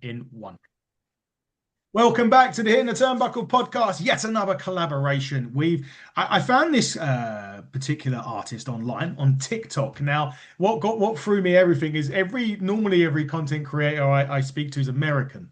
in one. Welcome back to the Hitting the Turnbuckle podcast. Yet another collaboration. I found this particular artist online on TikTok. Now, what threw me everything is normally every content creator I speak to is American.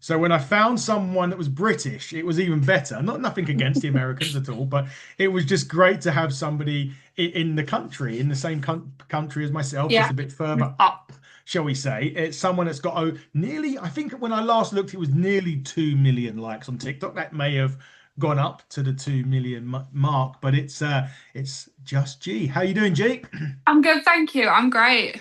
So when I found someone that was British, it was even better. Nothing against the Americans at all, but it was just great to have somebody in the country, in the same country as myself, just Yeah. a bit further up, shall we say. It's someone that's got nearly, I think when I last looked, it was nearly 2 million likes on TikTok. That may have gone up to the 2 million mark, but it's just G. How you doing, G? I'm good, thank you. I'm great.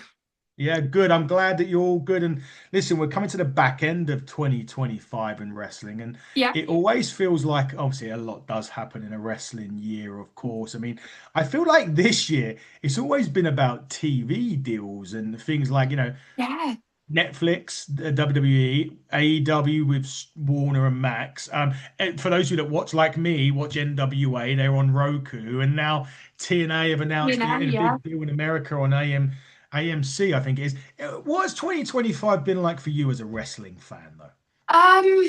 Yeah, good. I'm glad that you're all good. And listen, we're coming to the back end of 2025 in wrestling, and Yeah. it always feels like obviously a lot does happen in a wrestling year, of course. I mean, I feel like this year it's always been about TV deals and things like, Yeah. Netflix, WWE, AEW with Warner and Max. And for those of you that watch like me, watch NWA, they're on Roku, and now TNA have You announced know, a yeah. big deal in America on AMC, I think it is. What has 2025 been like for you as a wrestling fan, though? Um,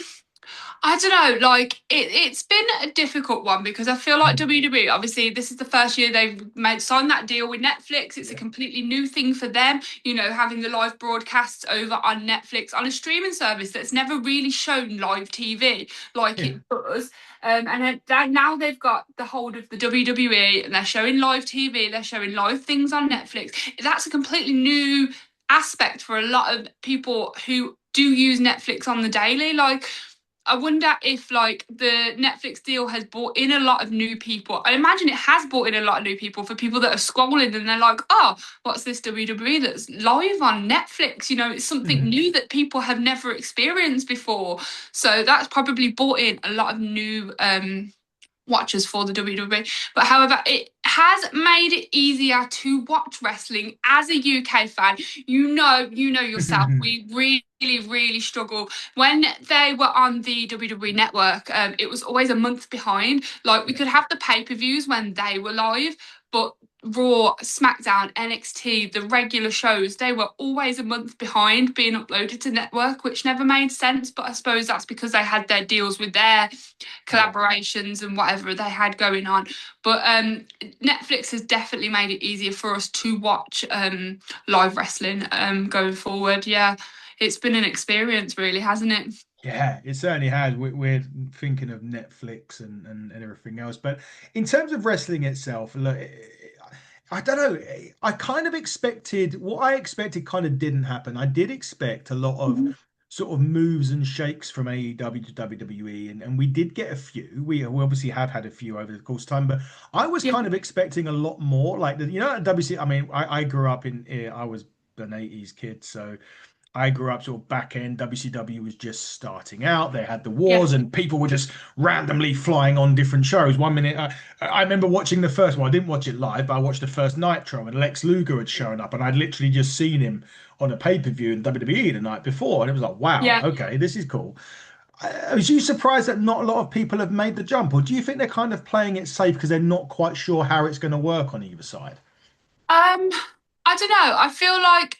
I don't know, like it's been a difficult one because I feel like Mm. WWE, obviously, this is the first year they've made signed that deal with Netflix. It's a Yeah, completely new thing for them, having the live broadcasts over on Netflix on a streaming service that's never really shown live TV like yeah. it does. Now they've got the hold of the WWE and they're showing live TV, they're showing live things on Netflix. That's a completely new aspect for a lot of people who do use Netflix on the daily. Like, I wonder if like the Netflix deal has brought in a lot of new people. I imagine it has brought in a lot of new people for people that are scrolling and they're like, oh, what's this WWE that's live on Netflix? It's something Mhm. new that people have never experienced before. So that's probably brought in a lot of new watchers for the WWE. But however, it has made it easier to watch wrestling as a UK fan. You know yourself. We really struggle when they were on the WWE network. It was always a month behind. Like we Yeah. could have the pay-per-views when they were live, but Raw, SmackDown, NXT, the regular shows, they were always a month behind being uploaded to network, which never made sense. But I suppose that's because they had their deals with their Yeah. collaborations and whatever they had going on. But Netflix has definitely made it easier for us to watch live wrestling going forward. Yeah, it's been an experience, really, hasn't it? Yeah, it certainly has. We're thinking of Netflix and everything else. But in terms of wrestling itself, look, I don't know. I kind of expected what I expected kind of didn't happen. I did expect a lot of Mhm. sort of moves and shakes from AEW to WWE, and we did get a few. We obviously have had a few over the course of time, but I was Yeah, kind of expecting a lot more. Like at WC. I mean, I grew up I was an 80s kid, so. I grew up sort of back end. WCW was just starting out. They had the yeah, wars, and people were just randomly flying on different shows. One minute, I remember watching the first one. I didn't watch it live, but I watched the first Nitro, and Lex Luger had shown up, and I'd literally just seen him on a pay-per-view in WWE the night before, and it was like, wow, yeah. okay, this is cool. Was you surprised that not a lot of people have made the jump, or do you think they're kind of playing it safe because they're not quite sure how it's going to work on either side? Um, I don't know. I feel like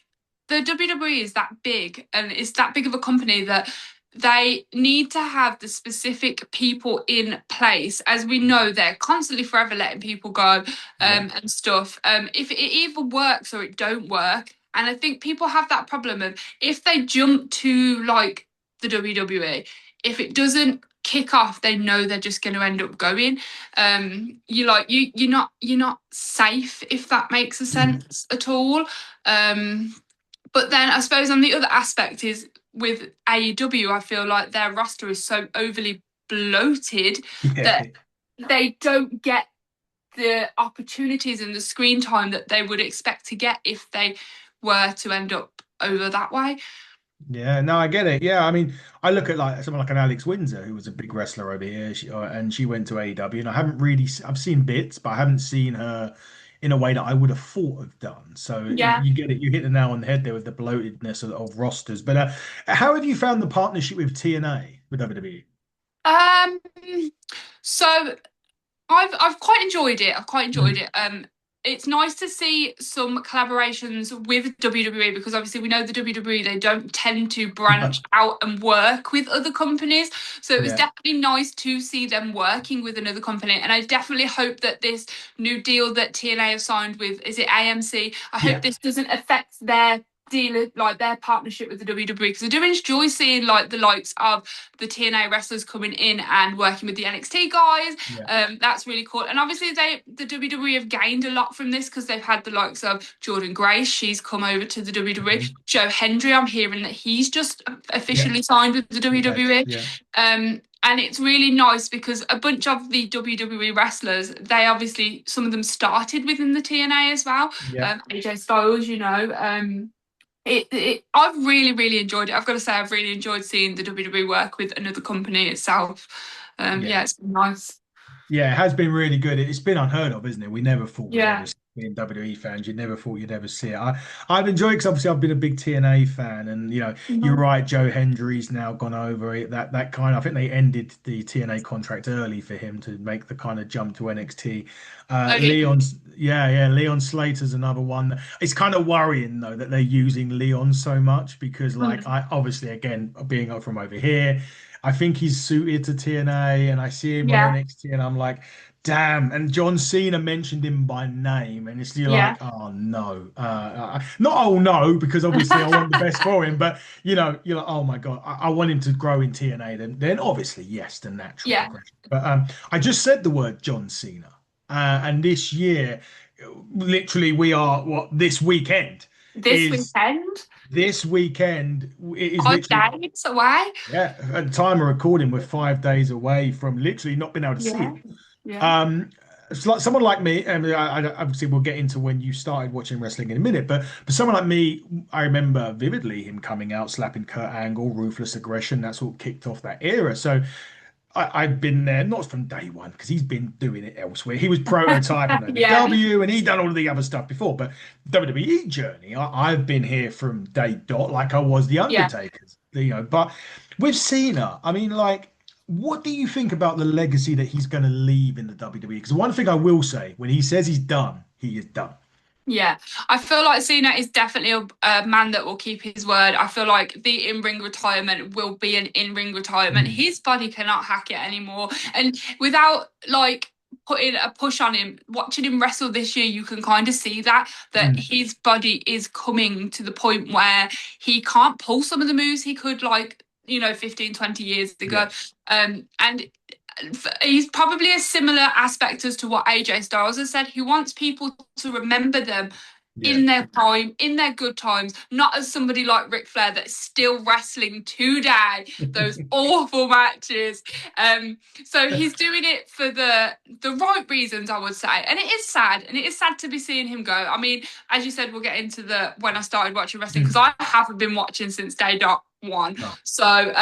the WWE is that big and it's that big of a company that they need to have the specific people in place. As we know, they're constantly forever letting people go Yeah, and stuff. If it either works or it don't work. And I think people have that problem of if they jump to like the WWE, if it doesn't kick off, they know they're just going to end up going. You're not safe, if that makes a sense at all. um but then I suppose on the other aspect is with AEW, I feel like their roster is so overly bloated that yeah. they don't get the opportunities and the screen time that they would expect to get if they were to end up over that way. Yeah, no, I get it. Yeah, I mean, I look at like someone like an Alex Windsor, who was a big wrestler over here, and she went to AEW, and I haven't really, I've seen bits, but I haven't seen her in a way that I would have thought of done. So Yeah. you get it, you hit the nail on the head there with the bloatedness of rosters. But how have you found the partnership with TNA with WWE? um so I've quite enjoyed it. I've quite enjoyed Mhm. it. it's nice to see some collaborations with WWE, because obviously we know the WWE, they don't tend to branch out and work with other companies. So it was Yeah, definitely nice to see them working with another company. And I definitely hope that this new deal that TNA have signed with, is it AMC? I hope yeah, this doesn't affect their deal, like their partnership with the WWE, because I do enjoy seeing like the likes of the TNA wrestlers coming in and working with the NXT guys. yeah. That's really cool. And obviously the WWE have gained a lot from this, because they've had the likes of Jordan Grace, she's come over to the WWE. Mhm. Joe Hendry, I'm hearing that he's just Yeah, officially signed with the he has. WWE. Yeah, And it's really nice because a bunch of the WWE wrestlers, they obviously, some of them started within the TNA as well. yeah, AJ Styles, you know. I've really enjoyed it. I've got to say, I've really enjoyed seeing the WWE work with another company itself. yeah. Yeah, it's been nice. Yeah, it has been really good. It's been unheard of, isn't it? We never thought we'd ever Yeah. see being WWE fans. You never thought you'd ever see it. I've enjoyed it because obviously I've been a big TNA fan, and you're Mhm. right. Joe Hendry's now gone over it. That kind of, I think they ended the TNA contract early for him to make the kind of jump to NXT. Oh yeah. Leon's, yeah, Leon Slater's another one. It's kind of worrying though that they're using Leon so much because, like, Mm. I obviously again being from over here. I think he's suited to TNA, and I see him on Yeah. NXT, and I'm like, damn. And John Cena mentioned him by name, and it's you're Yeah. like, oh no, not oh no, because obviously I want the best for him, but you're like, oh my God, I want him to grow in TNA. Then obviously yes, the natural Yeah. progression. But I just said the word John Cena, and this year, literally, we are what this weekend This is. weekend, This weekend it is 5 literally. days away. Yeah, at the time of recording, we're 5 days away from literally not being able to see Yeah. him. Yeah. Um, it's like someone like me, and obviously we'll get into when you started watching wrestling in a minute, but someone like me, I remember vividly him coming out, slapping Kurt Angle, ruthless aggression. That's what kicked off that era. So I've been there, not from day one, because he's been doing it elsewhere. He was prototype on Yeah. OVW and he'd done all of the other stuff before. But WWE journey, I've been here from day dot, like I was the Yeah. Undertaker's, But with Cena, I mean, like, what do you think about the legacy that he's going to leave in the WWE? Because one thing I will say, when he says he's done, he is done. Yeah, I feel like Cena is definitely a man that will keep his word. I feel like the in-ring retirement will be an in-ring retirement. Mm, His body cannot hack it anymore. And without like putting a push on him, watching him wrestle this year, you can kind of see that mm, his body is coming to the point where he can't pull some of the moves he could, like, 15, 20 years ago. yeah, And he's probably a similar aspect as to what AJ Styles has said. He wants people to remember them yeah. in their prime, in their good times, not as somebody like Ric Flair that's still wrestling today, those awful matches. So he's doing it for the right reasons, I would say. And it is sad. And it is sad to be seeing him go. I mean, as you said, we'll get into the when I started watching wrestling, because Mm. I haven't been watching since day dot one. No, So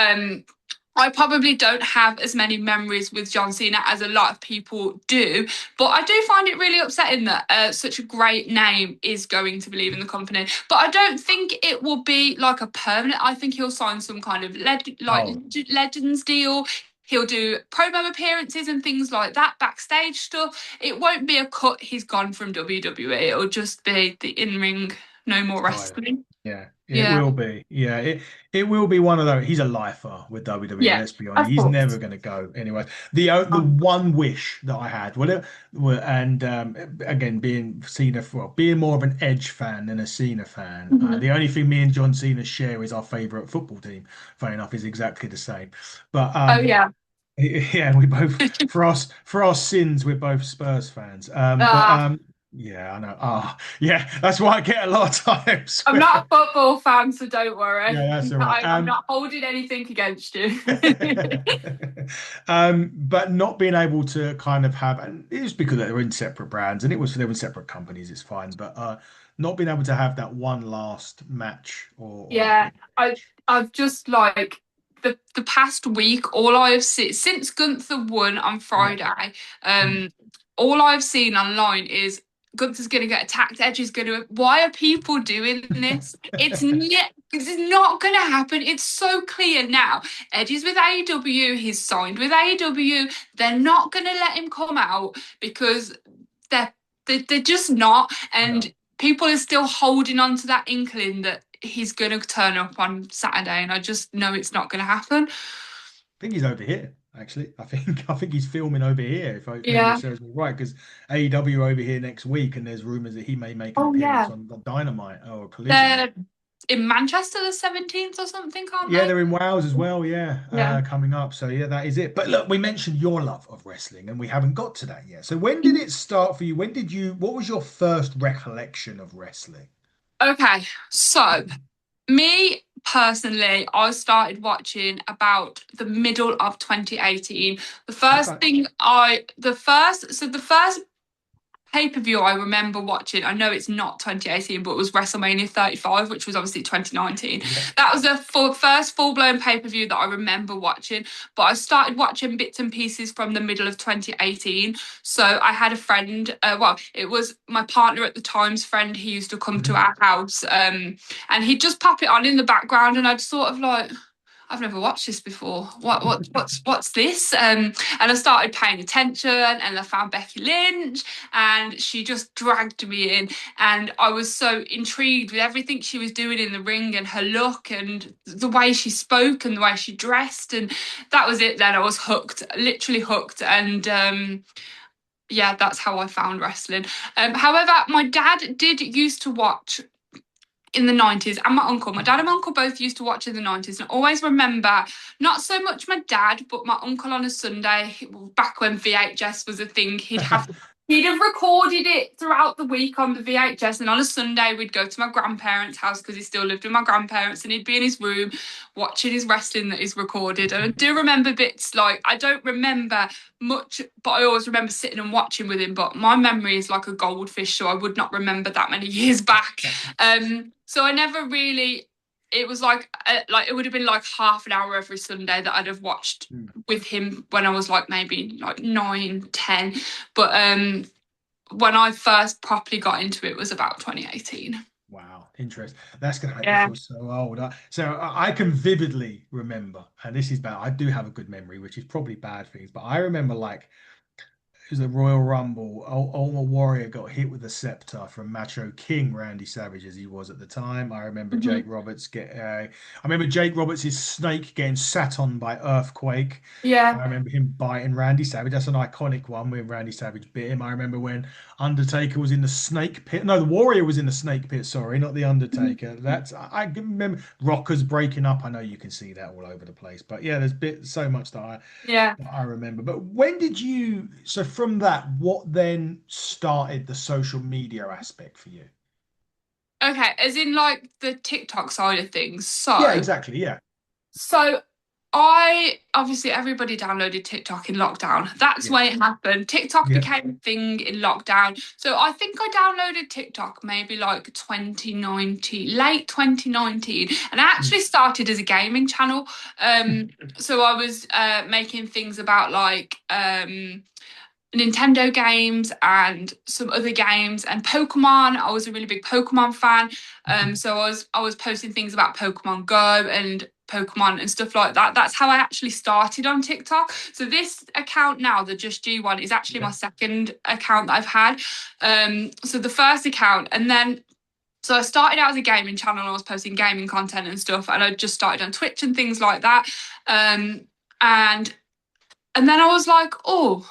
I probably don't have as many memories with John Cena as a lot of people do, but I do find it really upsetting that such a great name is going to be leaving the company. But I don't think it will be like a permanent. I think he'll sign some kind of oh, Legends deal. He'll do promo appearances and things like that, backstage stuff. It won't be a cut. He's gone from WWE. It'll just be the in ring, no more tired. wrestling. Yeah, it Yeah, will be. Yeah, it will be one of those. He's a lifer with WWE. yeah, Let's be honest. of He's never course. going to go anyway. The one wish that I had, and again, being Cena, well, being more of an Edge fan than a Cena fan. Mhm. The only thing me and John Cena share is our favorite football team. Funny enough, is exactly the same. But Oh yeah. yeah, we both for our sins, we're both Spurs fans. But Ah, yeah, I know. Yeah, that's why I get a lot of times. I'm not a football fan, so don't worry. Yeah, that's all right. I'm not holding anything against you. But not being able to kind of have, and it was because they were in separate brands, and they were in separate companies. It's fine, but not being able to have that one last match, or Yeah, I've just like the past week, all I have seen since Gunther won on yeah, Friday, mm, all I've seen online is Gunther's going to get attacked. Edge is going to. Why are people doing this? It's not going to happen. It's so clear now. Edge is with AEW. He's signed with AEW. They're not going to let him come out because they're they're just not. No. And people are still holding on to that inkling that he's going to turn up on Saturday. And I just know it's not going to happen. Think he's over here, actually. I think he's filming over here, if memory Yeah. serves me right, because AEW over here next week, and there's rumors that he may make an Oh, appearance yeah. on Dynamite or Collision. They're in Manchester the 17th or something, aren't Yeah, they? they're in Wales as well. Yeah, Yeah. coming up. So yeah, that is it. But look, we mentioned your love of wrestling, and we haven't got to that yet. So when did it start for you? When did you? What was your first recollection of wrestling? Okay, so me personally, I started watching about the middle of 2018. Okay. The first pay-per-view I remember watching, I know it's not 2018, but it was WrestleMania 35, which was obviously 2019. Yeah. That was the first full-blown pay-per-view that I remember watching, but I started watching bits and pieces from the middle of 2018. So I had a friend, well, it was my partner at the time's friend. He used to come to Mhm. our house, and he'd just pop it on in the background, and I'd sort of like, I've never watched this before. What's this? And I started paying attention, and I found Becky Lynch, and she just dragged me in, and I was so intrigued with everything she was doing in the ring and her look and the way she spoke and the way she dressed, and that was it. Then I was hooked, literally hooked, and yeah, that's how I found wrestling. However, my dad did used to watch in the 90s, and my uncle, my dad and my uncle both used to watch in the 90s, and I always remember not so much my dad but my uncle on a Sunday, back when VHS was a thing, he'd have recorded it throughout the week on the VHS, and on a Sunday we'd go to my grandparents' house because he still lived with my grandparents, and he'd be in his room watching his wrestling that he's recorded. And I do remember bits, like I don't remember much, but I always remember sitting and watching with him. But my memory is like a goldfish, so I would not remember that many years back. So I never really. It was like it would have been like half an hour every Sunday that I'd have watched Mm. with him when I was like maybe like 9, 10. But when I first properly got into it was about 2018. Wow, interesting. That's going to make me Yeah. feel so old. So I can vividly remember, and this is bad. I do have a good memory, which is probably bad things, but I remember like it was the Royal Rumble. Ultimate Warrior got hit with a scepter from Macho King Randy Savage as he was at the time. I remember Mhm. Jake Roberts I remember Jake Roberts' snake getting sat on by Earthquake. Yeah. I remember him biting Randy Savage. That's an iconic one when Randy Savage bit him. I remember when Undertaker was in the snake pit. No, the Warrior was in the snake pit. Sorry, not the Undertaker. I remember Rockers breaking up. I know you can see that all over the place, but yeah, so much Yeah. that I remember. But when did you? So from that, what then started the social media aspect for you? Okay, as in like the TikTok side of things. Yeah, So, exactly. Yeah, so I obviously everybody downloaded TikTok in lockdown. That's yeah, when it happened. TikTok yeah. became a thing in lockdown. So I think I downloaded TikTok maybe like 2019, late 2019, and I Mm. actually started as a gaming channel. So I was making things about like Nintendo games and some other games and Pokemon. I was a really big Pokemon fan. So I was posting things about Pokemon Go and Pokemon and stuff like that. That's how I actually started on TikTok. So this account now, the Just G one, is actually my Yeah, second account that I've had. So the first account, and then so I started out as a gaming channel. I was posting gaming content and stuff, and I just started on Twitch and things like that. And then I was like, oh,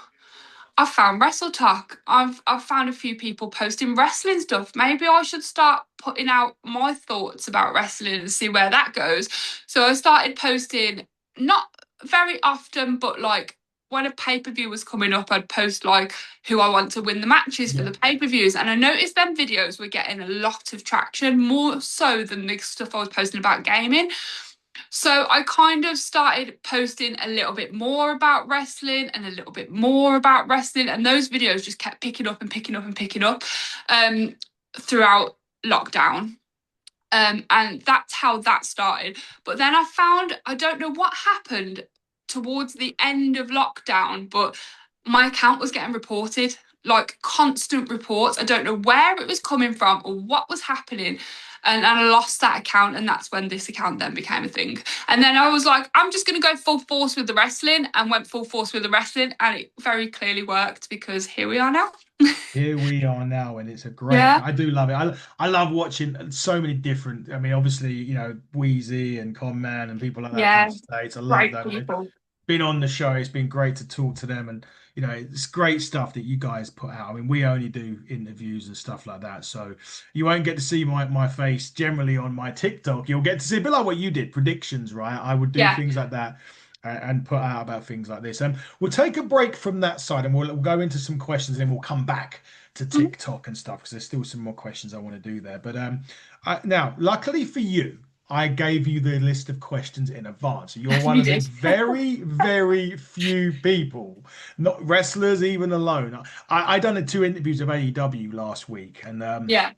I found Wrestle Talk. I've found a few people posting wrestling stuff. Maybe I should start putting out my thoughts about wrestling and see where that goes. So I started posting not very often, but like when a pay-per-view was coming up, I'd post like who I want to win the matches for yeah, the pay-per-views. And I noticed them videos were getting a lot of traction, more so than the stuff I was posting about gaming. So I kind of started posting a little bit more about wrestling and a little bit more about wrestling, and those videos just kept picking up and picking up and picking up um, throughout lockdown. And that's how that started. But then I found, I don't know what happened towards the end of lockdown, but my account was getting reported, like constant reports. I don't know where it was coming from or what was happening. And I lost that account, and that's when this account then became a thing. And then I was like, I'm just going to go full force with the wrestling, and went full force with the wrestling, and it very clearly worked because here we are now. Here we are now, and it's a great. Yeah, I do love it. I love watching so many different. I mean, obviously, Wheezy and Conman and people like that from the yeah, States. I love great them. They've people. been on the show. It's been great to talk to them, and it's great stuff that you guys put out. I mean, we only do interviews and stuff like that, so you won't get to see my face generally on my TikTok. You'll get to see a bit like what you did, predictions, right? I would do Yeah. things like that. And put out about things like this. We'll take a break from that side and we'll go into some questions and then we'll come back to Mhm. TikTok and stuff because there's still some more questions I want to do there. But now, luckily for you, I gave you the list of questions in advance. So you're one You of the did. very, very few people, not wrestlers even alone. I done 2 interviews of AEW last week, and Yeah.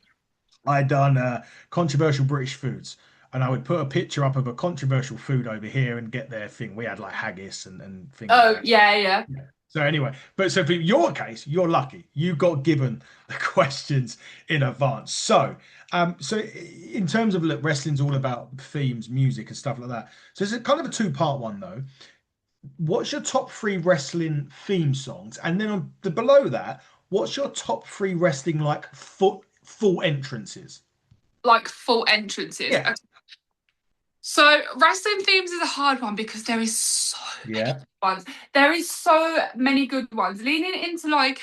I done controversial British foods. And I would put a picture up of a controversial food over here and get their thing. We had like haggis and things like Oh, that. yeah, yeah. Yeah. So anyway, but so for your case, you're lucky. You got given the questions in advance. So in terms of look, wrestling's all about themes, music, and stuff like that. So it's a kind of a two-part one though. What's your top three wrestling theme songs? And then on the below that, what's your top three wrestling like full entrances? Like full entrances. Yeah. So wrestling themes is a hard one because there is so many Yeah. good ones. There is so many good ones. Leaning into like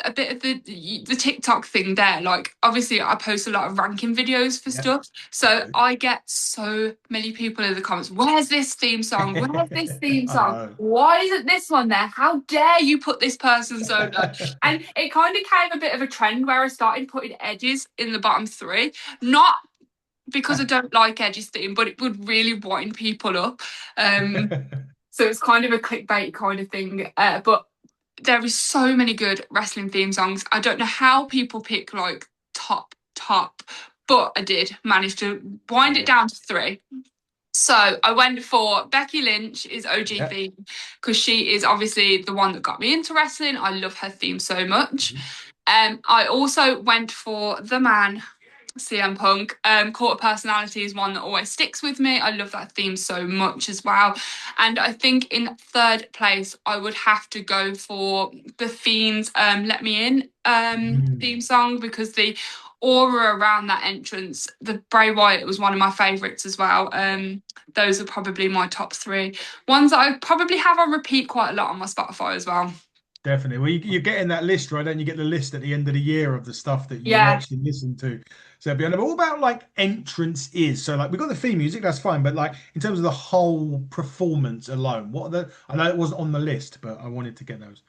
a bit of the TikTok thing there. Like obviously I post a lot of ranking videos for Yeah. stuff. I So do. I get so many people in the comments, where's this theme song? Where's this theme I song? know. Why isn't this one there? How dare you put this person so low? And it kind of came a bit of a trend where I started putting edges in the bottom three. Not because I don't like Edge's theme, but it would really wind people up. Um, so it's kind of a clickbait kind of thing. But there is so many good wrestling theme songs. I don't know how people pick like top, but I did manage to wind it Yeah. down to three. So I went for Becky Lynch is OG Yeah. theme because she is obviously the one that got me into wrestling. I love her theme so much. Mhm. I also went for the man CM Punk. Court of Personality is one that always sticks with me. I love that theme so much as well. And I think in third place, I would have to go for The Fiend's Let Me In theme Mm. song because the aura around that entrance, the Bray Wyatt was one of my favourites as well. Those are probably my top three. Ones that I probably have on repeat quite a lot on my Spotify as well. Definitely. Well, you're getting that list, right? Then you get the list at the end of the year of the stuff that you Yeah. actually listen to. So, beyond but what about like entrance is? So, like, we got the theme music, that's fine. But like, in terms of the whole performance alone, what are the? I know it wasn't on the list, but I wanted to get those.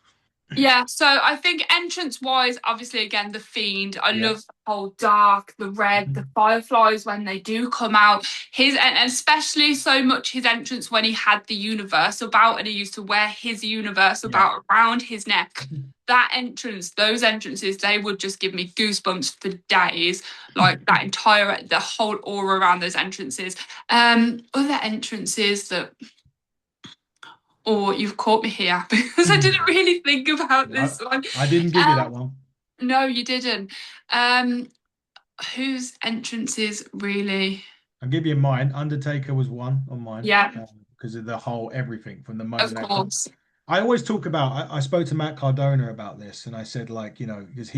Yeah, so I think entrance wise, obviously, again, the Fiend. I Yeah. love the whole dark, the red, the Mhm. fireflies when they do come out. And especially so much his entrance when he had the universal belt and he used to wear his universal Yeah. belt around his neck. That entrance, those entrances, they would just give me goosebumps for days. Like that entire, the whole aura around those entrances. Other entrances that or you've caught me here because I didn't really think about this No, one. I didn't give you that Um, one. no, you didn't. Um, whose entrances really? I'll give you mine. Undertaker was one on mine Yeah, because of the whole everything from the moment of that course. I always talk about. I spoke to Matt Cardona about this, and I said, like, because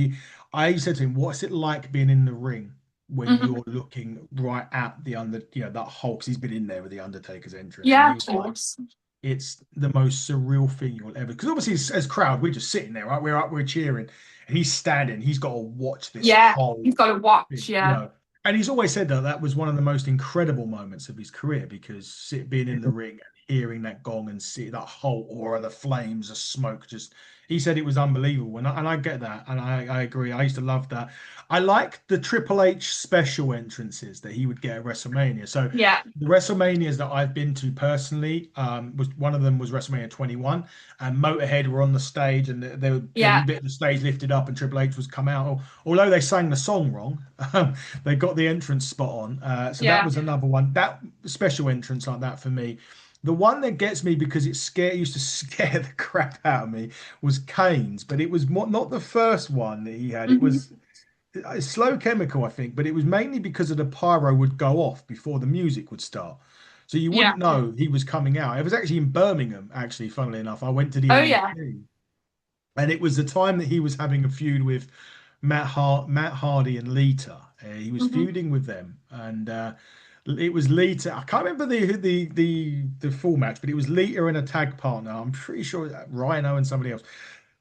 I said to him, "What's it like being in the ring when Mhm. you're looking right at the that hole?" Because he's been in there with the Undertaker's entrance, and Yeah, he of was like, course. "It's the most surreal thing you'll ever." Because obviously, as crowd, we're just sitting there, right? We're up, we're cheering, and he's standing. He's got to watch this Yeah, whole you've got to watch. thing, Yeah, And he's always said that that was one of the most incredible moments of his career because being in the ring and hearing that gong and see that whole aura, the flames, the smoke, just he said it was unbelievable. And I get that. And I agree. I used to love that. I like the Triple H special entrances that he would get at WrestleMania. So yeah, the WrestleManias that I've been to personally, was one of them was WrestleMania 21, and Motorhead were on the stage, and there was yeah, a bit of the stage lifted up, and Triple H was come out. Although they sang the song wrong, they got the entrance spot on. So that yeah, was another one. That special entrance like that for me. The one that gets me because used to scare the crap out of me was Kane's, but it was not the first one that he had. It hmm, was slow chemical, I think, but it was mainly because of the pyro would go off before the music would start. So you yeah. wouldn't know he was coming out. It was actually in Birmingham, actually, funnily enough. I went to the Oh yeah. NEC. And it was the time that he was having a feud with Matt Hardy and Lita. He was Mhm. feuding with them, and it was Lita. I can't remember the full match, but it was Lita and a tag partner. I'm pretty sure that Rhino and somebody else.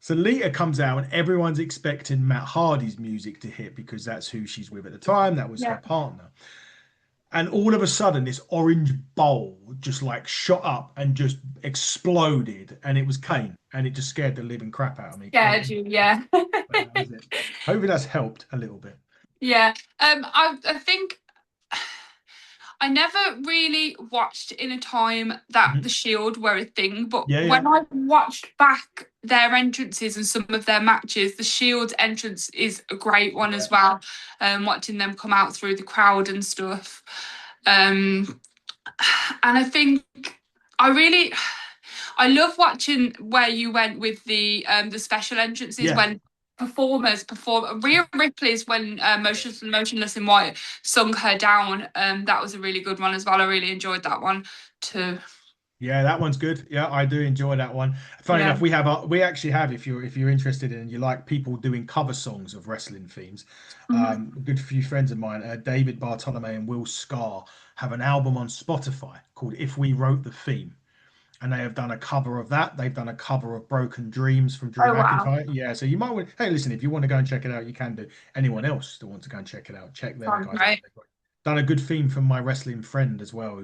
So Lita comes out, and everyone's expecting Matt Hardy's music to hit because that's who she's with at the time. That was her Yeah. partner. And all of a sudden, this orange bowl just like shot up and just exploded, and it was Kane, and it just scared the living crap out of me. Scared you, yeah. But that was it. Hopefully, that's helped a little bit. Yeah. I think I never really watched in a time that the Mhm. Shield were a thing, but Yeah, when yeah, I watched back their entrances and some of their matches, the Shield's entrance is a great one yeah, as well. Watching them come out through the crowd and stuff. Um, and I think I really I love watching where you went with the special entrances yeah. when performers perform. Rhea Ripley's when Motionless in White sung her down. That was a really good one as well. I really enjoyed that one too. Yeah, that one's good. Yeah, I do enjoy that one. Funny enough, Yeah. we actually have if you're interested in you like people doing cover songs of wrestling themes. Mhm. A good few friends of mine, David Bartolome and Will Scar, have an album on Spotify called "If We Wrote the Theme," and they have done a cover of that. They've done a cover of "Broken Dreams" from Drew Oh wow. McIntyre. Yeah, so you might want. Hey, listen, if you want to go and check it out, you can do. Anyone else that wants to go and check it out, check them Sounds guys out. great. They've done a good theme from my wrestling friend as well,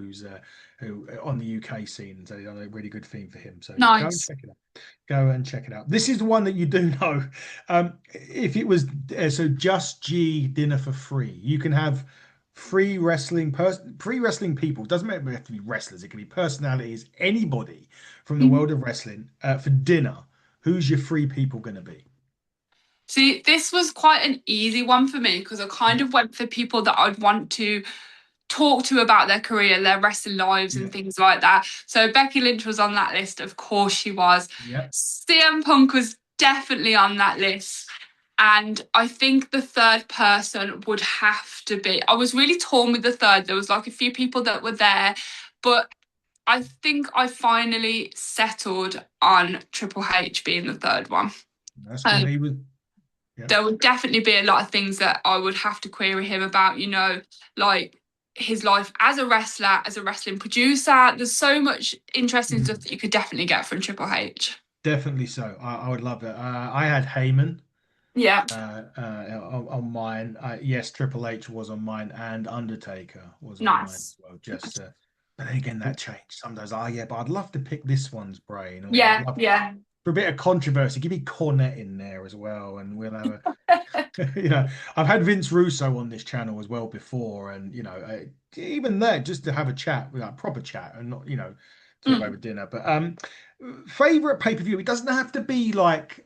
who on the UK scene. So they've done a really good theme for him. So yeah, go and Nice. check it out. Go and check it out. This is the one that you do know. If it was so, Just G dinner for free. You can have free wrestling people. Doesn't matter if they have to be wrestlers. It can be personalities. Anybody from the Mhm. world of wrestling for dinner. Who's your free people going to be? See, this was quite an easy one for me because I kind of went for people that I'd want to talk to about their career, their wrestling lives, Yeah, and things like that. So Becky Lynch was on that list, of course she was. yeah. CM Punk was definitely on that list. And I think the third person would have to be. I was really torn with the third. There was like a few people that were there, but I think I finally settled on Triple H being the third one. That's good. Um, He was. Yeah. there would definitely be a lot of things that I would have to query him about, like his life as a wrestler, as a wrestling producer. There's so much interesting stuff Mhm. that you could definitely get from Triple H. Definitely so. I would love that. I had Heyman. Yeah, On mine. Yes, Triple H was on mine, and Undertaker was on mine as nice. well. But then again, that changed. Sometimes, yeah, but I'd love to pick this one's brain, or I'd Yeah, love yeah. for a bit of controversy. Give me Cornette in there as well, and we'll have a. I've had Vince Russo on this channel as well before, and even there, just to have a chat, like proper chat, and not talk Mm, over dinner. But favorite pay per view. It doesn't have to be like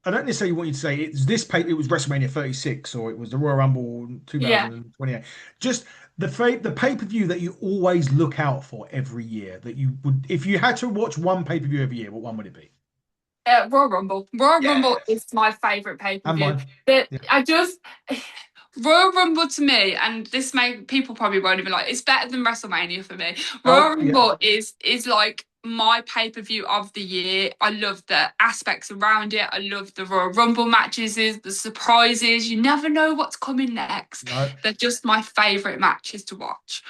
I don't necessarily want you to say it's this pay. It was WrestleMania 36 or it was the Royal Rumble yeah. 2028. Just the pay per view that you always look out for every year. That you would, if you had to watch one pay per view every year, what one would it be? Royal Rumble. Royal Rumble Yes, is my favourite pay per and view. mine. But Yeah. I just Royal Rumble to me, and this may people probably won't even like. It's better than WrestleMania for me. Oh, Royal yeah. Rumble is like my pay per view of the year. I love the aspects around it. I love the Royal Rumble matches, the surprises. You never know what's coming next. No, They're just my favourite matches to watch.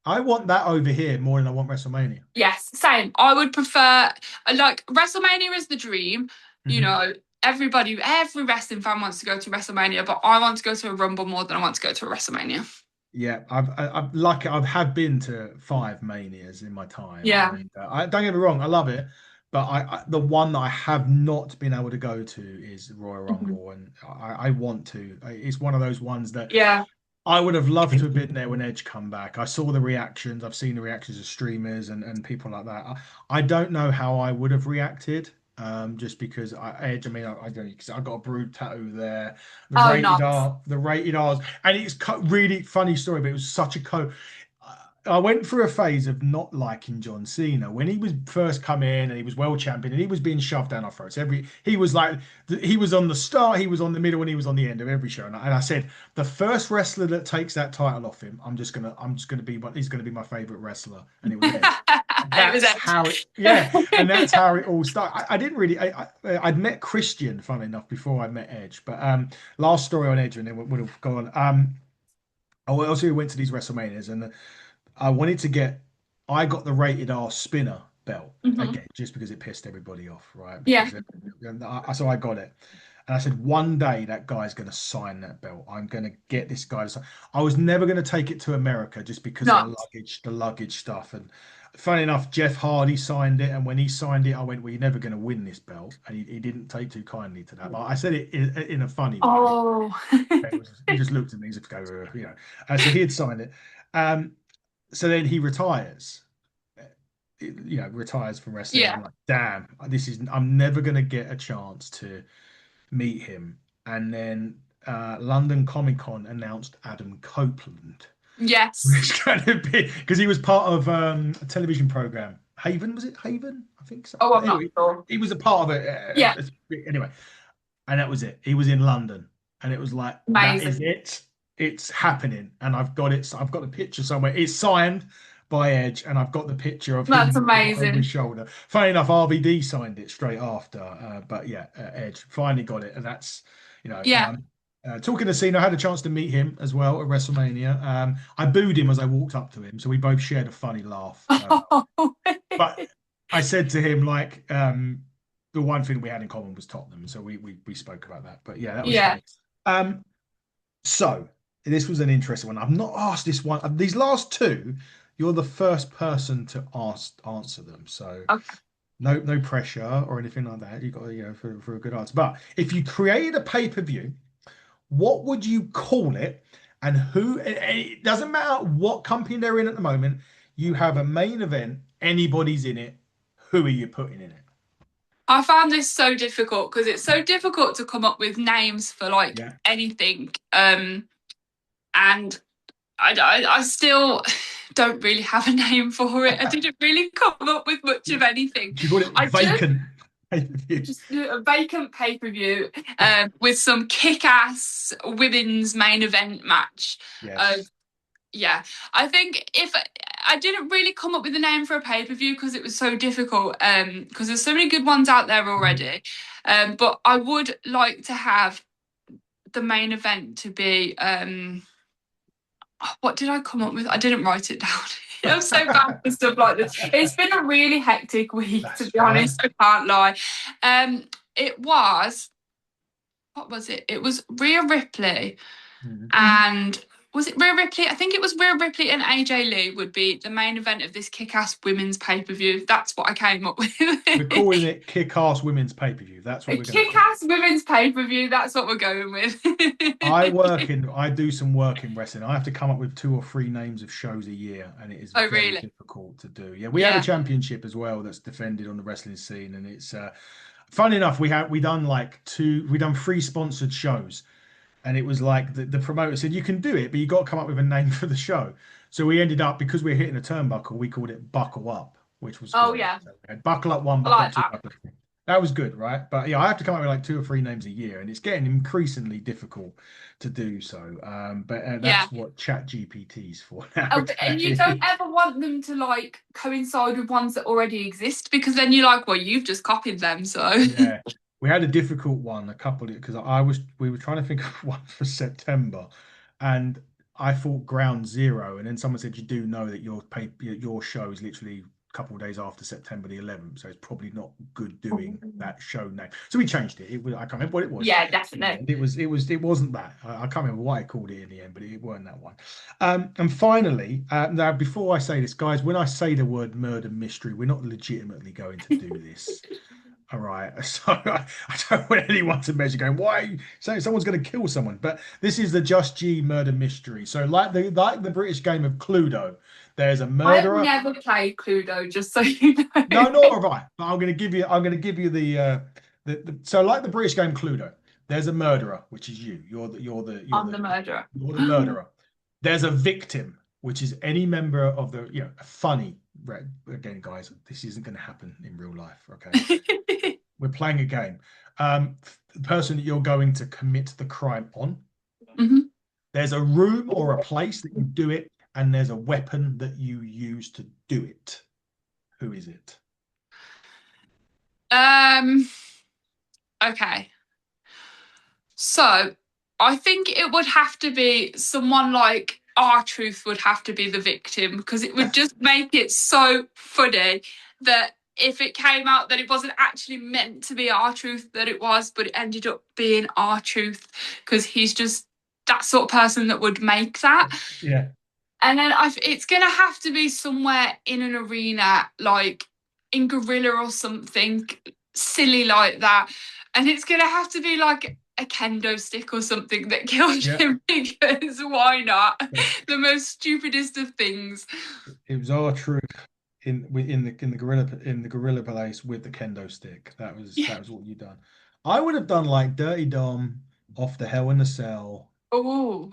I want that over here more than I want WrestleMania. Yes, same. I would prefer like WrestleMania is the dream. You Mhm. know, every wrestling fan wants to go to WrestleMania, but I want to go to a Rumble more than I want to go to a WrestleMania. Yeah, I've lucky I have been to five manias in my time, Yeah. and I don't get me wrong, I love it, but the one that I have not been able to go to is Royal Mhm. Rumble, and I want to. It's one of those ones that Yeah. I would have loved to have been there when Edge come back. I saw the reactions. I've seen the reactions of streamers and people like that. I don't know how I would have reacted. Just because Edge, I mean, I don't because I got a brood tattoo there. Oh, nice. The rated R's, and it's really funny story, but it was such a I went through a phase of not liking John Cena when he was first come in and he was world champion and he was being shoved down our throats. He was like he was on the start, he was on the middle, and he was on the end of every show. And I said the first wrestler that takes that title off him, I'm just gonna be he's gonna be my favorite wrestler, and it was Edge. And it was That's how it, yeah, and that's how it all started. I didn't really, I'd met Christian, funnily enough, before I met Edge. But last story on Edge, and then would have gone. I also went to these WrestleManias, and I wanted to get, I got the rated R spinner belt Mhm. again, just because it pissed everybody off, right? Yeah. Because so I got it. And I said, one day that guy's going to sign that belt. I'm going to get this guy to sign. I was never going to take it to America just because of No. the luggage stuff. And funny enough, Jeff Hardy signed it. And when he signed it, I went, well, you're never going to win this belt. And he didn't take too kindly to that. But I said it in a funny way. Oh. He just looked at me as if to go, you know. So he had signed it. Um, so then he retires, retires from wrestling. Yeah. I'm like, damn, I'm never going to get a chance to meet him. And then London Comic Con announced Adam Copeland, Yes. which kind of be because he was part of a television program. Haven, was it Haven? I think so. Oh, But I'm not anyway, sure. he was a part of it. Yeah. Anyway, and that was it. He was in London, and it was like, that is Amazing. it. It's happening, and I've got it. I've got the picture somewhere. It's signed by Edge, and I've got the picture of That's him over his amazing. shoulder. Funny enough, RVD signed it straight after, but yeah, Edge finally got it, and that's you know. Yeah. Talking to Cena, I had a chance to meet him as well at WrestleMania. I booed him as I walked up to him, so we both shared a funny laugh. But I said to him, like, the one thing we had in common was Tottenham, so we spoke about that. But yeah, that was Yeah. funny. Um, so this was an interesting one. I've not asked this one. These last two, you're the first person to answer them. So Okay. no pressure or anything like that. You got for a good answer. But if you created a pay-per-view, what would you call it? And who? It doesn't matter what company they're in at the moment. You have a main event. Anybody's in it. Who are you putting in it? I found this so difficult because it's so difficult to come up with names for like Yeah. anything. And I still don't really have a name for it. I didn't really come up with much of anything. You call it I just vacant pay-per-view. just do a vacant pay-per-view with some kick-ass women's main event match. Uh, Yes. yeah, I think if I didn't really come up with a name for a pay-per-view because it was so difficult, because there's so many good ones out there already. But I would like to have the main event to be what did I come up with? I didn't write it down. I'm so bad for stuff like this. It's been a really hectic week, That's to be fine. honest. I can't lie. It was, what was it? It was Rhea Ripley Mhm. and was it Rhea Ripley? I think it was Rhea Ripley and AJ Lee would be the main event of this kick-ass women's pay-per-view. That's what I came up with. We're calling it Kick-Ass Women's Pay-Per-View. That's what A we're going to call it. kick-ass women's pay-per-view. That's what we're going with. I do some work in wrestling. I have to come up with 2 or 3 names of shows a year, and it is Oh, very really? difficult to do. Yeah, we have a Yeah. championship as well that's defended on the wrestling scene, and it's funny enough, we done 3 sponsored shows, and it was like the promoter said you can do it, but you got to come up with a name for the show. So we ended up, because we are hitting a turnbuckle, we called it Buckle Up, which was Oh, great. yeah. So we had Buckle Up 1, I Buckle Up like 2, that. Buckle Up 3. That was good, right? But yeah, I have to come up with like 2 or 3 names a year, and it's getting increasingly difficult to do so. But Yeah. that's what Chat GPT's for Oh, and you don't nowadays. ever want them to like coincide with ones that already exist because then you're like, well, you've just copied them. So, Yeah, we had a difficult one a couple because we were trying to think of one for September, and I thought Ground Zero, and then someone said you do know that your show is literally a couple of days after September the 11th, so it's probably not good doing that show name. So we changed it. I can't remember what it was. yeah, In the definitely. end. It wasn't that. I can't remember why I called it in the end, but it weren't that one. And finally, now before I say this, guys, when I say the word murder mystery, we're not legitimately going to do this. All right. So I don't want anyone to measure going, why are you saying someone's going to kill someone? But this is the Just G murder mystery. So like the British game of Cluedo, there's a I have murderer. never played Cluedo, just so you No, know. nor have I. But I'm going to give you so like the British game Cluedo, there's a murderer, which is you. I'm the murderer. You're the murderer. There's a victim, which is any member of a funny. Again, guys, this isn't going to happen in real life. Okay, we're playing a game. The person that you're going to commit the crime on. Mhm. There's a room or a place that you do it, and there's a weapon that you use to do it. Who is it? Um, okay. So I think it would have to be someone like R-Truth would have to be the victim because it would just make it so funny that if it came out that it wasn't actually meant to be R-Truth that it was, but it ended up being R-Truth because he's just that sort of person that would make that. Yeah. And then it's going to have to be somewhere in an arena, like in Gorilla or something silly like that. And it's going to have to be like a kendo stick or something that kills Yeah. him because why not? Yeah. The most stupidest of things. It was our truth in the gorilla place with the kendo stick. Yeah. That was what you done. I would have done like Dirty Dom off the Hell in the Cell, Oh,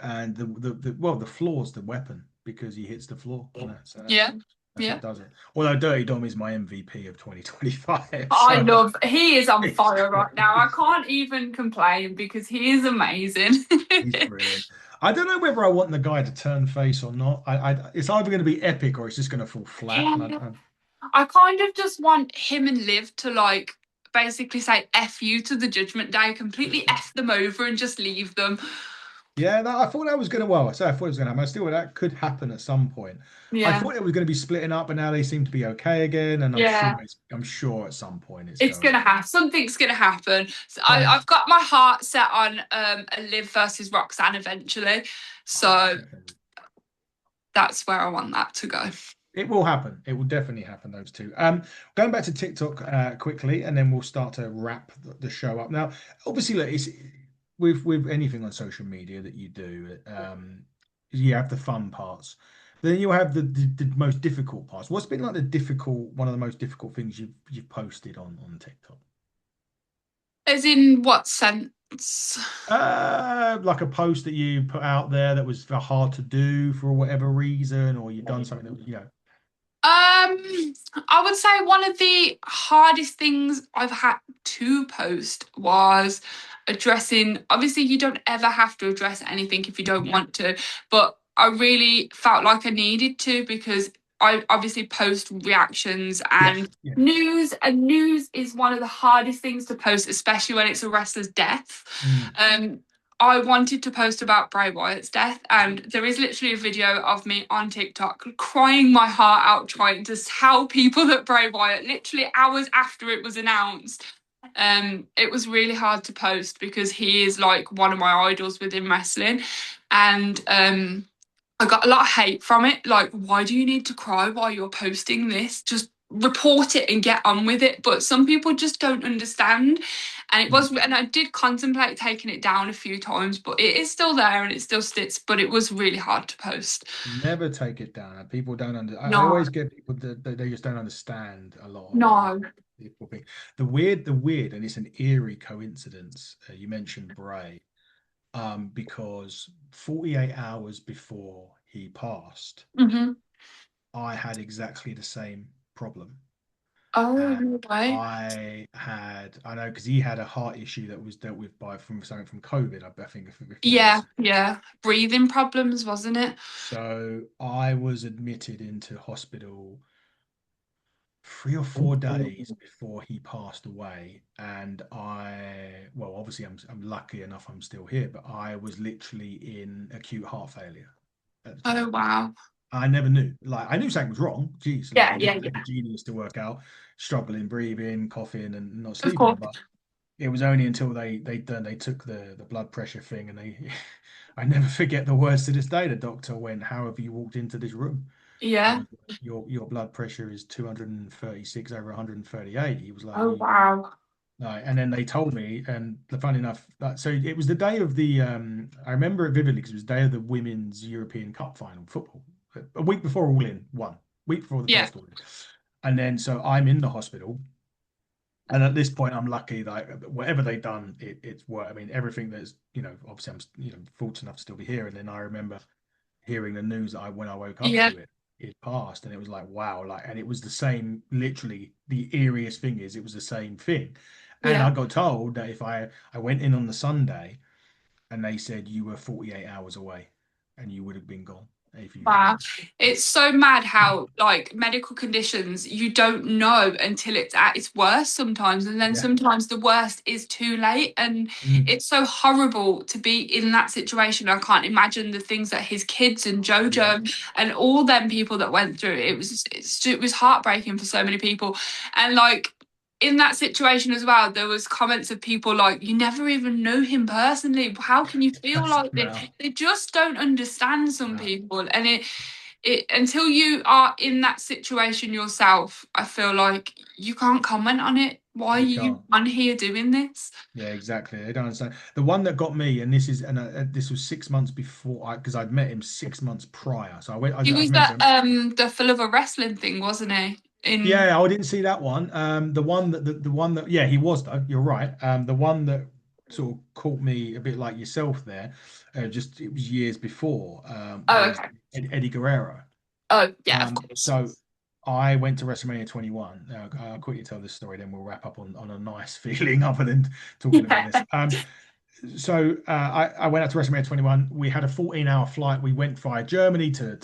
and the floor's the weapon because he hits the floor. And yeah. that's Yeah. what does it. Although Dirty Dom is my MVP of 2025, I so love, he is on he's, fire right now. I can't even complain because he is amazing. he's brilliant. I don't know whether I want the guy to turn face or not. It's either going to be epic or it's just going to fall flat. And Yeah. I kind of just want him and Liv to like basically say F you to the Judgment Day, completely F them over and just leave them. Yeah, I thought that was going to. Well, I say I thought it was going to happen. I still that could happen at some point. I Yeah. thought it was going to be splitting up, but now they seem to be okay again. And Yeah. I'm sure at some point it's It's going. gonna happen. Something's gonna happen. So Yeah. I've got my heart set on a Liv versus Roxanne eventually. Oh, So definitely. that's where I want that to go. It will happen. It will definitely happen. Those two. Going back to TikTok quickly, and then we'll start to wrap the show up. Now, obviously, look, it's with anything on social media that you do. You have the fun parts. Then you have the most difficult parts. What's been like one of the most difficult things you've posted on TikTok? As in what sense? Like a post that you put out there that was hard to do for whatever reason, or you've done something that was, I would say one of the hardest things I've had to post was addressing. Obviously, you don't ever have to address anything if you don't want to, but I really felt like I needed to because I obviously post reactions yes, and yeah. news, and news is one of the hardest things to post, especially when it's a wrestler's death. Mm. Um, I wanted to post about Bray Wyatt's death, and there is literally a video of me on TikTok crying my heart out trying to tell people that Bray Wyatt, literally hours after it was announced. It was really hard to post because he is like one of my idols within wrestling, and I got a lot of hate from it. Like, why do you need to cry while you're posting this? Just report it and get on with it. But some people just don't understand. And Mm. and I did contemplate taking it down a few times, but it is still there and it still sits. But it was really hard to post. Never take it down. People don't I No, always get people that they just don't understand a lot of what no. people think. The weird, and it's an eerie coincidence. You mentioned Bray, because 48 hours before he passed, Mm-hmm. I had exactly the same problem. Oh, And no way. I know because he had a heart issue that was dealt with by from something from COVID, I think, if memory Yeah, serves. yeah. Breathing problems, wasn't it? So I was admitted into hospital 3 or 4 days before he passed away, and well, obviously, I'm lucky enough I'm still here, but I was literally in acute heart failure at the Oh, time. wow. I never knew. Like, I knew something was wrong. Geez, like Yeah, it yeah, didn't take a yeah. genius to work out struggling, breathing, coughing, and not Of sleeping. course. But it was only until they took the blood pressure thing, and I never forget the words to this day. The doctor went, "How have you walked into this room?" I Yeah. was like, your blood pressure is 236 over 138. He was like, Oh, you wow. no, and then they told me, and funny enough, so it was the day of the I remember it vividly because it was the day of the Women's European Cup final football, a week before All In won, week before the Yeah, first All In, and then so I'm in the hospital, and at this point I'm lucky that whatever they done, it's worked. I mean, everything that's obviously I'm fortunate enough to still be here, and then I remember hearing the news that when I woke up yeah, to it passed, and it was like wow, like, and it was the same. Literally, the eeriest thing is it was the same thing, and yeah. I got told that if I went in on the Sunday, and they said you were 48 hours away, and you would have been gone. if you Wow. It's so mad how like medical conditions you don't know until it's at its worst sometimes. And then yeah. sometimes the worst is too late. And Mm, it's so horrible to be in that situation. I can't imagine the things that his kids and yeah. Jojo and all them people that went through. It was heartbreaking for so many people. And like in that situation as well, there was comments of people like, you never even knew him personally. How can you feel That's like this? no, They just don't understand some no, people. And it until you are in that situation yourself, I feel like you can't comment on it. Why are you you can't. on here doing this? Yeah, exactly. They don't understand. The one that got me, and this was 6 months before, because I'd met him 6 months prior. So I went. He I've was met that him. the full of a wrestling thing, wasn't he? In Yeah, I didn't see that one. The one that, yeah, he was though. You're right. The one that sort of caught me a bit like yourself there, just it was years before, oh was okay. Eddie Guerrero. Oh yeah, of course. So I went to WrestleMania 21. I'll quickly tell this story, then we'll wrap up on a nice feeling other than talking about Yeah. this. I went out to WrestleMania 21. We had a 14-hour flight. We went via Germany to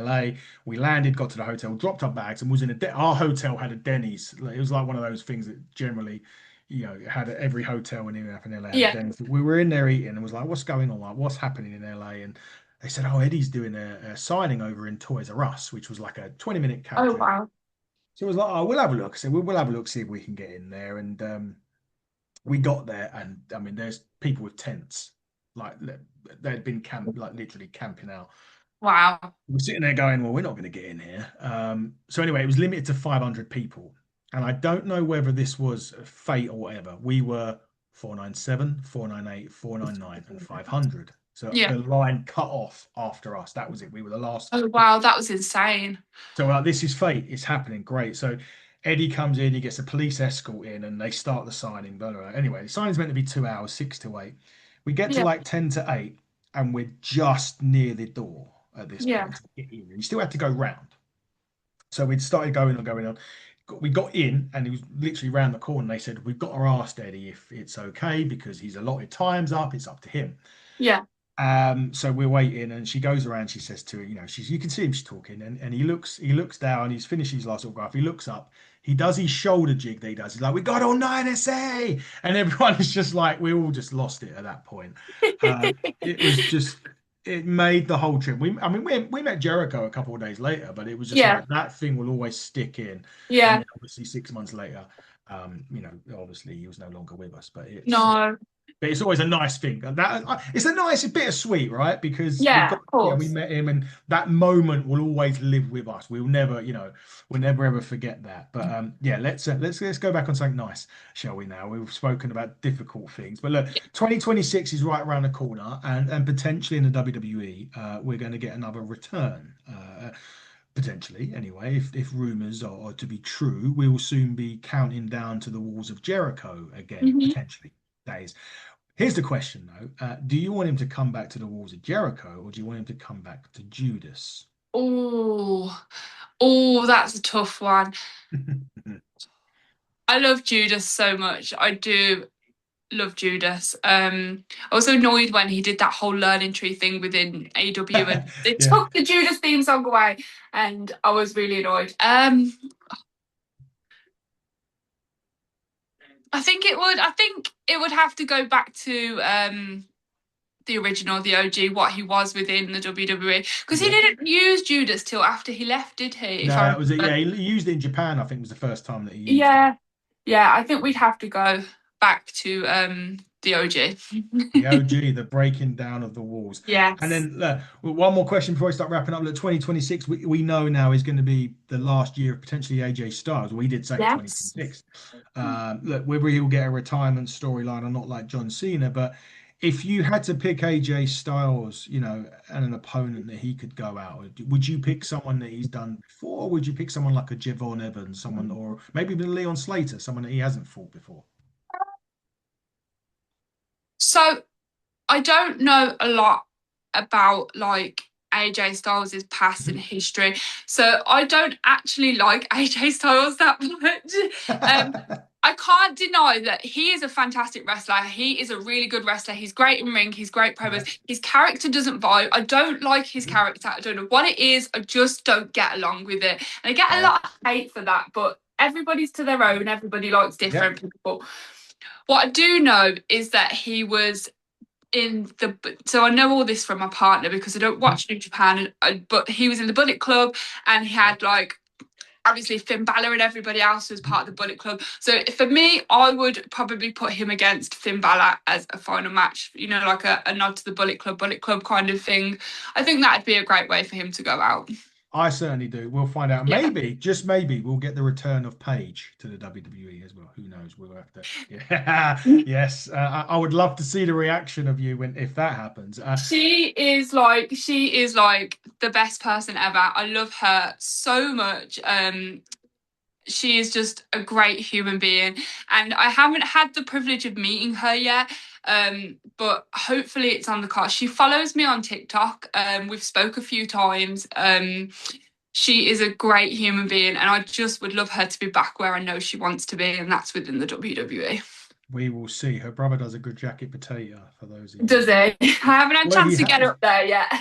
LA. We landed, got to the hotel, dropped our bags, and was in our hotel had a Denny's. It was like one of those things that generally, had every hotel in LA had a Yeah. Denny's. We were in there eating and was like, "What's going on? Like, what's happening in LA?" And they said, "Oh, Eddie's doing a signing over in Toys R Us, which was like a 20-minute cab Oh journey." wow. So it was like, "Oh, we'll have a look." I said, "We'll have a look, see if we can get in there." And we got there, and I mean, there's people with tents, like they'd been like literally camping out. Wow. We're sitting there going, well, we're not going to get in here. So anyway, it was limited to 500 people, and I don't know whether this was fate or whatever. We were 497, 498, 499, and 500. So Yeah. the line cut off after us. That was it. We were the last. Oh wow, that was insane. So this is fate. It's happening. Great. So Eddie comes in, he gets a police escort in, and they start the signing. Blah, blah, blah. Anyway, the signing's meant to be 2 hours, 6 to 8. We get to Yeah. like 10 to 8, and we're just near the door at this Yeah. point to get in. You still had to go round. So we'd started going on, going on. We got in, and he was literally round the corner. And they said, "We've got to ask Eddie if it's okay because his allotted time's up. It's up to him." Yeah. So we're waiting, and she goes around. She says to her, you can see him. She's talking, and he looks down. He's finished his last autograph. He looks up. He does his shoulder jig that he does. He's like, "We got all nine SA," and everyone is just like, we all just lost it at that point. It was just, it made the whole trip. I mean, we met Jericho a couple of days later, but it was just Yeah. like that thing will always stick in. And Yeah. then obviously 6 months later, obviously he was no longer with us, but No. it's always a nice thing. It's a nice, bittersweet, right? Because Yeah, of we course. met him, and that moment will always live with us. We'll never ever forget that. But yeah, let's go back on something nice, shall we? Now we've spoken about difficult things, but look, 2026 is right around the corner, and potentially in the WWE, we're going to get another return. Potentially, anyway, if rumors are to be true, we will soon be counting down to the walls of Jericho again, Hmm. potentially. That is. Here's the question though: do you want him to come back to the walls of Jericho, or do you want him to come back to Judas? Oh, oh, that's a tough one. I love Judas so much. I do love Judas. I was so annoyed when he did that whole learning tree thing within AW and they Yeah. took the Judas theme song away, and I was really annoyed. I think it would. I think it would have to go back to the original, the OG, what he was within the WWE, because he Yeah. didn't use Judas till after he left, did he? No, If I that was it. remember. Yeah, he used it in Japan. I think was the first time that he used it. Yeah, yeah. I think we'd have to go back to the OG. The OG, the breaking down of the walls. And Yes. then one more question before I start wrapping up. Look, 2026, we know now is going to be the last year of potentially AJ Styles. We did say Yes. 2026. Look, whether he'll get a retirement storyline or not, like John Cena, but if you had to pick AJ Styles, and an opponent that he could go out, would you pick someone that he's done before? Or would you pick someone like a Javon Evans, someone, or maybe even Leon Slater, someone that he hasn't fought before? So I don't know a lot about like AJ Styles' past and history. So I don't actually like AJ Styles that much. Um, I can't deny that he is a fantastic wrestler. He is a really good wrestler. He's great in ring. He's great Yeah. promos. His character doesn't vibe. I don't like his character. I don't know what it is. I just don't get along with it. And I get a Yeah. lot of hate for that, but everybody's to their own. Everybody likes Yeah. different people. What I do know is that he was in the, so I know all this from my partner because I don't watch New Japan, but he was in the Bullet Club, and he had like obviously Finn Balor and everybody else was part of the Bullet Club. So for me, I would probably put him against Finn Balor as a final match, you know, like a nod to the Bullet Club kind of thing. I think that'd be a great way for him to go out. I certainly do. We'll find out. Yeah. Maybe, just maybe, we'll get the return of Paige to the WWE as well. Who knows? We'll have to. Yeah. Yes. I would love to see the reaction of you if that happens. She is like the best person ever. I love her so much. She is just a great human being, and I haven't had the privilege of meeting her yet. But hopefully it's on the card. She follows me on TikTok. We've spoke a few times. She is a great human being, and I just would love her to be back where I know she wants to be, and that's within the WWE. We will see. Her brother does a good jacket potato for those of you. Does he? I haven't had a Well, chance to get up there yet.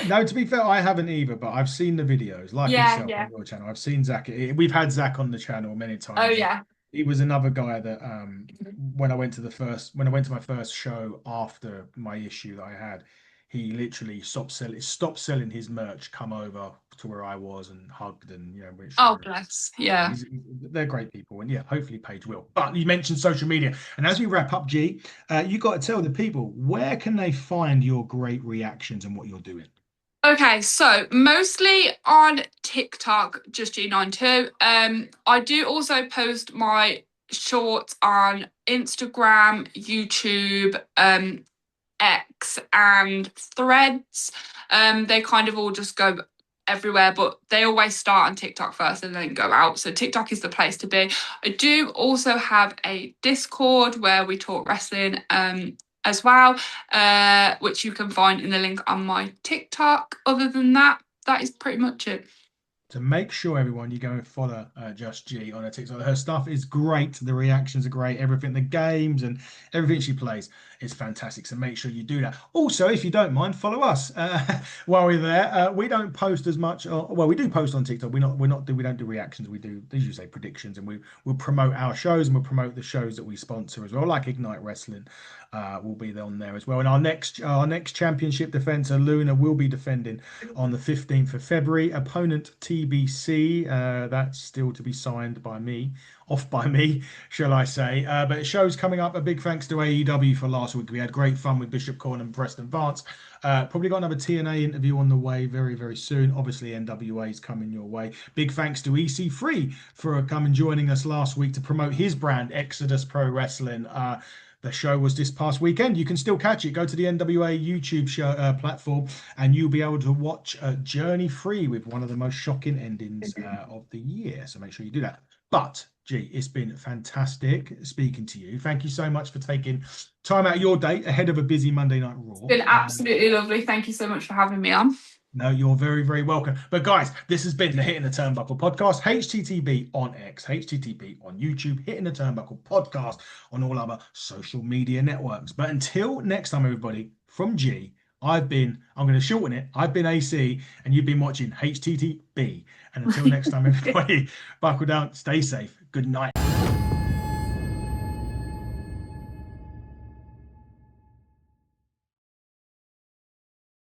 No, to be fair, I haven't either, but I've seen the videos, like yourself on your channel. I've seen Zach. We've had Zach on the channel many times. Oh yeah. He was another guy that when I went to my first show after my issue that I had, he literally stopped selling his merch, come over to where I was and hugged, and which Bless. Yeah. they're great people, and yeah, hopefully Paige will. But you mentioned social media, and as we wrap up, G, you got to tell the people, where can they find your great reactions and what you're doing? Okay, so mostly on TikTok, just G92. I do also post my shorts on Instagram, YouTube, X, and Threads. They kind of all just go everywhere, but they always start on TikTok first and then go out. So TikTok is the place to be. I do also have a Discord where we talk wrestling as well, which you can find in the link on my TikTok. Other than that, that is pretty much it. So make sure, everyone, you go and follow Just G on her TikTok. Her stuff is great. The reactions are great. Everything, the games and everything she plays is fantastic. So make sure you do that. Also, if you don't mind, follow us while we're there. We don't post as much. Well, we do post on TikTok. We don't do reactions. We do, as you say, predictions, and we'll promote our shows, and we'll promote the shows that we sponsor as well, like Ignite Wrestling. Will be on there as well. And our next championship defender, Luna, will be defending on the 15th of February. Opponent TBC, that's still to be signed by me, shall I say. But show's coming up. A big thanks to AEW for last week. We had great fun with Bishop Corn and Preston Vance. Probably got another TNA interview on the way very, very soon. Obviously, NWA is coming your way. Big thanks to EC3 for coming joining us last week to promote his brand, Exodus Pro Wrestling. The show was this past weekend. You can still catch it. Go to the NWA YouTube show, platform, and you'll be able to watch Journey Free with one of the most shocking endings of the year. So make sure you do that. But, G, it's been fantastic speaking to you. Thank you so much for taking time out of your day ahead of a busy Monday Night Raw. It's been absolutely lovely. Thank you so much for having me on. No, you're very, very welcome. But guys, this has been the Hitting the Turnbuckle podcast. HTTB on X, HTTB on YouTube, Hitting the Turnbuckle podcast on all other social media networks. But until next time, everybody, from G, I'm going to shorten it. I've been AC, and you've been watching HTTB. And until next time, everybody, buckle down, stay safe. Good night.